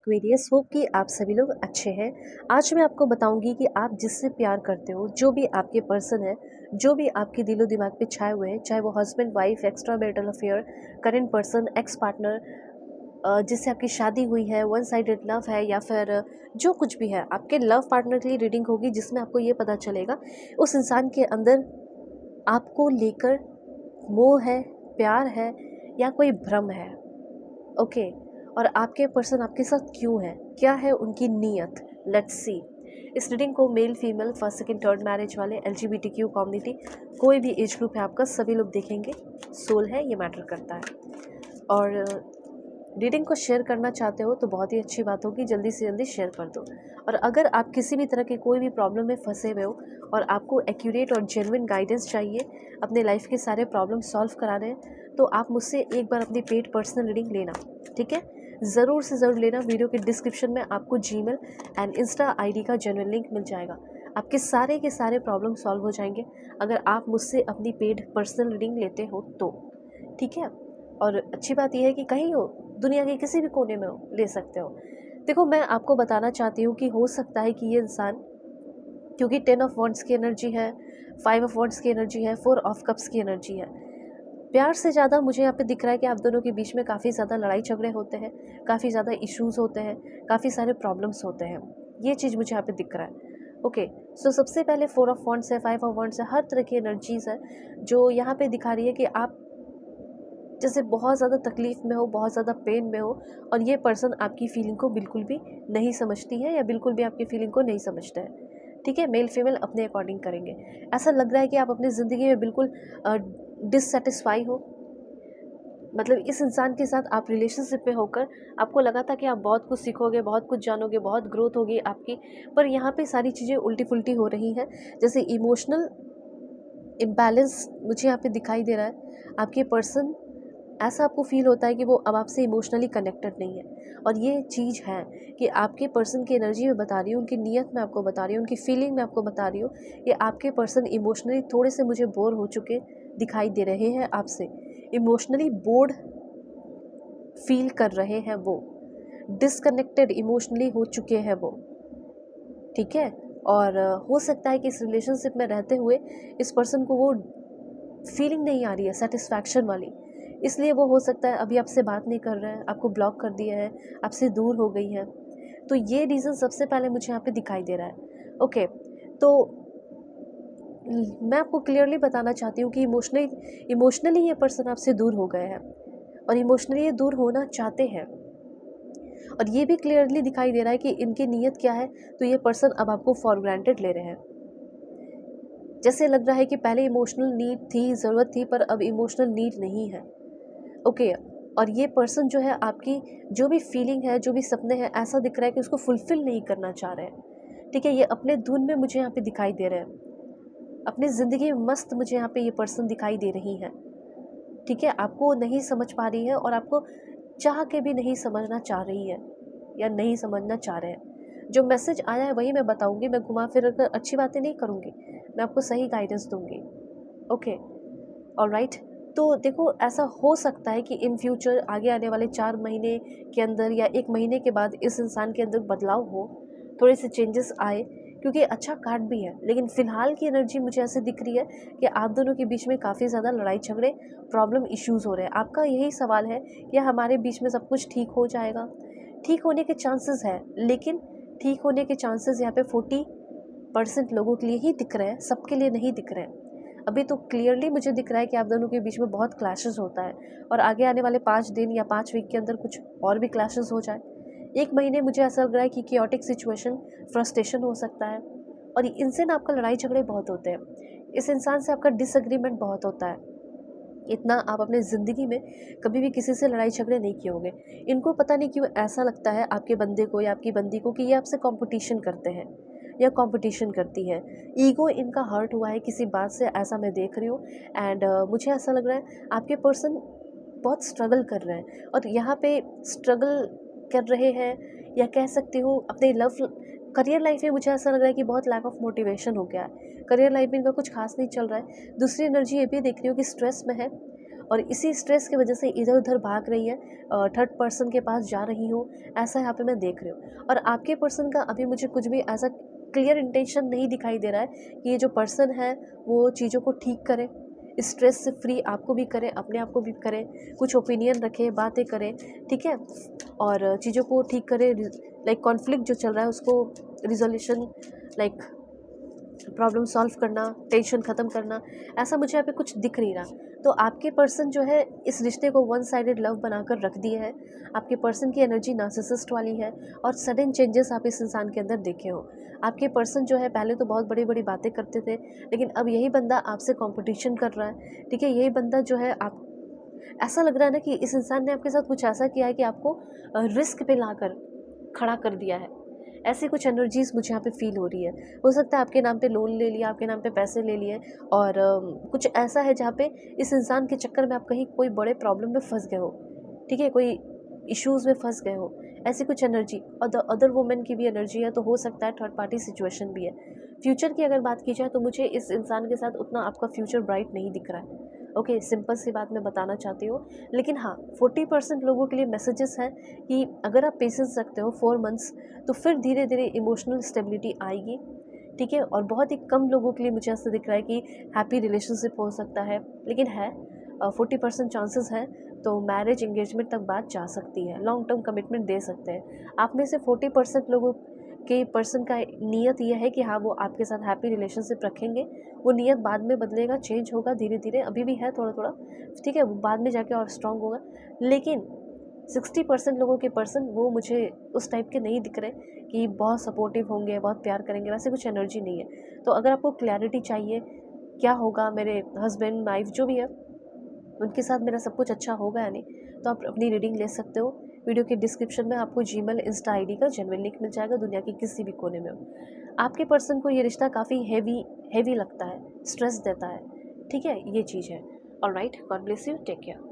क्वेरियस hope कि आप सभी लोग अच्छे हैं। आज मैं आपको बताऊंगी कि आप जिससे प्यार करते हो, जो भी आपके पर्सन है, जो भी आपके दिलो दिमाग पे छाए हुए हैं, चाहे वो husband wife, extra marital affair, current person, ex partner, जिससे आपकी शादी हुई है, वन साइडेड लव है, या फिर जो कुछ भी है, आपके लव पार्टनर के लिए रीडिंग होगी जिसमें आपको ये पता चलेगा उस इंसान के अंदर आपको लेकर मोह है, प्यार है या कोई भ्रम है। ओके। और आपके पर्सन आपके साथ क्यों है, क्या है उनकी नीयत। Let's see. इस रीडिंग को male female, first second third marriage वाले, LGBTQ कम्युनिटी, कोई भी एज ग्रुप है आपका, सभी लोग देखेंगे। सोल है, ये मैटर करता है। और रीडिंग को शेयर करना चाहते हो तो बहुत ही अच्छी बात होगी, जल्दी से जल्दी शेयर कर दो। और अगर आप किसी भी तरह के कोई भी प्रॉब्लम में फंसे हुए हो और आपको एक्यूरेट और जेन्युइन गाइडेंस चाहिए अपने लाइफ के सारे प्रॉब्लम सॉल्व कराने हैं, तो आप मुझसे एक बार अपनी पेड पर्सनल रीडिंग लेना, ठीक है। ज़रूर से ज़रूर लेना। वीडियो के डिस्क्रिप्शन में आपको जीमेल एंड इंस्टा आईडी का जेन्युइन लिंक मिल जाएगा। आपके सारे के सारे प्रॉब्लम सॉल्व हो जाएंगे अगर आप मुझसे अपनी पेड पर्सनल रीडिंग लेते हो तो, ठीक है। और अच्छी बात यह है कि कहीं हो, दुनिया के किसी भी कोने में हो, ले सकते हो। देखो, मैं आपको बताना चाहती हूँ कि हो सकता है कि ये इंसान, क्योंकि 10 ऑफ वॉन्ड्स की एनर्जी है, 5 ऑफ वॉन्ड्स की एनर्जी है, 4 ऑफ कप्स की एनर्जी है, प्यार से ज़्यादा मुझे यहाँ पे दिख रहा है कि आप दोनों के बीच में काफ़ी ज़्यादा लड़ाई झगड़े होते हैं, काफ़ी ज़्यादा इश्यूज़ होते हैं, काफ़ी सारे प्रॉब्लम्स होते हैं। ये चीज़ मुझे यहाँ पे दिख रहा है। ओके। सो सबसे पहले 4 ऑफ वॉन्ड्स है, 5 ऑफ वॉन्ड्स है, हर तरह की एनर्जीज़ है जो यहाँ पे दिखा रही है कि आप जैसे बहुत ज़्यादा तकलीफ़ में हो, बहुत ज़्यादा पेन में हो, और ये पर्सन आपकी फीलिंग को बिल्कुल भी नहीं समझती है या बिल्कुल भी आपकी फीलिंग को नहीं समझता है, ठीक है। मेल फीमेल अपने अकॉर्डिंग करेंगे। ऐसा लग रहा है कि आप अपनी ज़िंदगी में बिल्कुल डिससेटिस्फाई हो। मतलब इस इंसान के साथ आप रिलेशनशिप में होकर आपको लगा था कि आप बहुत कुछ सीखोगे, बहुत कुछ जानोगे, बहुत ग्रोथ होगी आपकी, पर यहाँ पे सारी चीज़ें उल्टी फुल्टी हो रही हैं। जैसे इमोशनल इम्बैलेंस मुझे यहाँ पे दिखाई दे रहा है। आपके पर्सन, ऐसा आपको फील होता है कि वो अब आपसे इमोशनली कनेक्टेड नहीं है। और ये चीज़ है कि आपके पर्सन की एनर्जी में बता रही हूँ, उनकी नीयत में आपको बता रही हूँ, उनकी फीलिंग में आपको बता रही हूँ कि आपके पर्सन इमोशनली थोड़े से मुझे बोर हो चुके दिखाई दे रहे हैं आपसे। इमोशनली बोर्ड फील कर रहे हैं वो, डिसकनेक्टेड इमोशनली हो चुके हैं वो, ठीक है। और हो सकता है कि इस रिलेशनशिप में रहते हुए इस पर्सन को वो फीलिंग नहीं आ रही है सेटिस्फैक्शन वाली, इसलिए वो हो सकता है अभी आपसे बात नहीं कर रहे हैं, आपको ब्लॉक कर दिया है, आपसे दूर हो गई है। तो ये रीज़न सबसे पहले मुझे यहाँ पे दिखाई दे रहा है। ओके। तो मैं आपको क्लियरली बताना चाहती हूँ कि इमोशनली ये पर्सन आपसे दूर हो गए हैं और इमोशनली ये दूर होना चाहते हैं। और ये भी क्लियरली दिखाई दे रहा है कि इनकी नीयत क्या है। तो ये पर्सन अब आपको फॉर ग्रांटेड ले रहे हैं। जैसे लग रहा है कि पहले इमोशनल नीड थी, ज़रूरत थी, पर अब इमोशनल नीड नहीं है। ओके। और ये पर्सन जो है आपकी जो भी फीलिंग है, जो भी सपने हैं, ऐसा दिख रहा है कि उसको फुलफ़िल नहीं करना चाह रहे हैं, ठीक है। ये अपने धुन में मुझे यहाँ पे दिखाई दे रहे हैं, अपनी ज़िंदगी में मस्त मुझे यहाँ पे ये पर्सन दिखाई दे रही हैं, ठीक है। आपको नहीं समझ पा रही है और आपको चाह के भी नहीं समझना चाह रही है या नहीं समझना चाह रहे हैं। जो मैसेज आया है वही मैं बताऊँगी, मैं घुमा फिर कर अच्छी बातें नहीं करूँगी, मैं आपको सही गाइडेंस दूँगी। ओके। ऑलराइट। तो देखो, ऐसा हो सकता है कि इन फ्यूचर आगे आने वाले 4 महीने के अंदर या 1 महीने के बाद इस इंसान के अंदर बदलाव हो, थोड़े से चेंजेस आए, क्योंकि अच्छा कार्ड भी है। लेकिन फ़िलहाल की एनर्जी मुझे ऐसे दिख रही है कि आप दोनों के बीच में काफ़ी ज़्यादा लड़ाई झगड़े, प्रॉब्लम, इश्यूज़ हो रहे हैं। आपका यही सवाल है कि हमारे बीच में सब कुछ ठीक हो जाएगा। ठीक होने के चांसेस है, लेकिन ठीक होने के चांसेस यहाँ पे 40% लोगों के लिए ही दिख रहे हैं, सबके लिए नहीं दिख रहे हैं। अभी तो क्लियरली मुझे दिख रहा है कि आप दोनों के बीच में बहुत क्लैशेस होता है और आगे आने वाले 5 दिन या 5 वीक के अंदर कुछ और भी क्लैशेस हो जाए। 1 महीने मुझे ऐसा लग रहा है कि कियोटिक सिचुएशन, फ्रस्ट्रेशन हो सकता है। और इनसे ना आपका लड़ाई झगड़े बहुत होते हैं, इस इंसान से आपका डिसएग्रीमेंट बहुत होता है। इतना आप अपने ज़िंदगी में कभी भी किसी से लड़ाई झगड़े नहीं किए होंगे। इनको पता नहीं क्यों ऐसा लगता है आपके बंदे को या आपकी बंदी को कि ये आपसे कंपटीशन करते हैं या कंपटीशन करती है। ईगो इनका हर्ट हुआ है किसी बात से, ऐसा मैं देख रही हूँ। एंड मुझे ऐसा लग रहा है आपके पर्सन बहुत स्ट्रगल कर रहे हैं और यहाँ पे स्ट्रगल कर रहे हैं, या कह सकते हो अपने लव करियर लाइफ में मुझे ऐसा लग रहा है कि बहुत लैक ऑफ मोटिवेशन हो गया है। करियर लाइफ में इनका कुछ खास नहीं चल रहा है। दूसरी एनर्जी ये भी देख रही हूँ कि स्ट्रेस में है और इसी स्ट्रेस की वजह से इधर-उधर भाग रही है, थर्ड पर्सन के पास जा रही हो, ऐसा यहाँ पे मैं देख रही हूँ। और आपके पर्सन का अभी मुझे कुछ भी ऐसा क्लियर इंटेंशन नहीं दिखाई दे रहा है कि ये जो पर्सन है वो चीज़ों को ठीक करे, स्ट्रेस से फ्री आपको भी करे, अपने आप को भी करे, कुछ ओपिनियन रखे, बातें करे, ठीक है? और चीज़ों को ठीक करे, लाइक कॉन्फ्लिक्ट जो चल रहा है उसको रिज़ॉल्यूशन, लाइक प्रॉब्लम सॉल्व करना, टेंशन ख़त्म करना, ऐसा मुझे यहाँ पे कुछ दिख नहीं रहा। तो आपके पर्सन जो है इस रिश्ते को वन साइडेड लव बनाकर रख दिए है। आपके पर्सन की एनर्जी नार्सिसिस्ट वाली है और सडन चेंजेस आप इस इंसान के अंदर देखे हो। आपके पर्सन जो है पहले तो बहुत बड़ी-बड़ी बातें करते थे, लेकिन अब यही बंदा आपसे कॉम्पिटिशन कर रहा है, ठीक है? यही बंदा जो है आप, ऐसा लग रहा है ना कि इस इंसान ने आपके साथ कुछ ऐसा किया है कि आपको रिस्क पे लाकर खड़ा कर दिया है। ऐसी कुछ एनर्जीज़ मुझे यहाँ पे फ़ील हो रही है। हो सकता है आपके नाम पे लोन ले लिया, आपके नाम पे पैसे ले लिए और कुछ ऐसा है जहाँ पे इस इंसान के चक्कर में आप कहीं कोई बड़े प्रॉब्लम में फँस गए हो, ठीक है? कोई इश्यूज़ में फँस गए हो, ऐसी कुछ एनर्जी। और द अदर वुमन की भी एनर्जी है, तो हो सकता है थर्ड पार्टी सिचुएशन भी है। फ्यूचर की अगर बात की जाए तो मुझे इस इंसान के साथ उतना आपका फ्यूचर ब्राइट नहीं दिख रहा है। ओके, सिंपल सी बात मैं बताना चाहती हूँ। लेकिन हाँ, 40% लोगों के लिए मैसेजेस हैं कि अगर आप पेशेंस रखते हो 4 मंथ्स, तो फिर धीरे-धीरे इमोशनल स्टेबिलिटी आएगी, ठीक है? और बहुत ही कम लोगों के लिए मुझे ऐसा दिख रहा है कि हैप्पी रिलेशनशिप हो सकता है, लेकिन है 40% चांसेस हैं, तो मैरिज एंगेजमेंट तक बात जा सकती है, लॉन्ग टर्म कमिटमेंट दे सकते हैं। आप में से 40% लोगों के पर्सन का नियत ये है कि हाँ, वो आपके साथ हैप्पी रिलेशनशिप रखेंगे। वो नियत बाद में बदलेगा, चेंज होगा धीरे-धीरे, अभी भी है थोड़ा-थोड़ा, ठीक है? वो बाद में जाके और स्ट्रॉन्ग होगा। लेकिन 60% लोगों के पर्सन वो मुझे उस टाइप के नहीं दिख रहे कि बहुत सपोर्टिव होंगे, बहुत प्यार करेंगे, वैसे कुछ एनर्जी नहीं है। तो अगर आपको क्लैरिटी चाहिए, क्या होगा मेरे हस्बैंड, वाइफ जो भी है, उनके साथ मेरा सब कुछ अच्छा होगा या नहीं, तो आप अपनी रीडिंग ले सकते हो। वीडियो के डिस्क्रिप्शन में आपको जीमेल, इंस्टा आईडी का जेन्युइन लिंक मिल जाएगा, दुनिया के किसी भी कोने में हो। आपके पर्सन को ये रिश्ता काफ़ी हेवी लगता है, स्ट्रेस देता है, ठीक है? ये चीज़ है। Alright, God bless you, take care.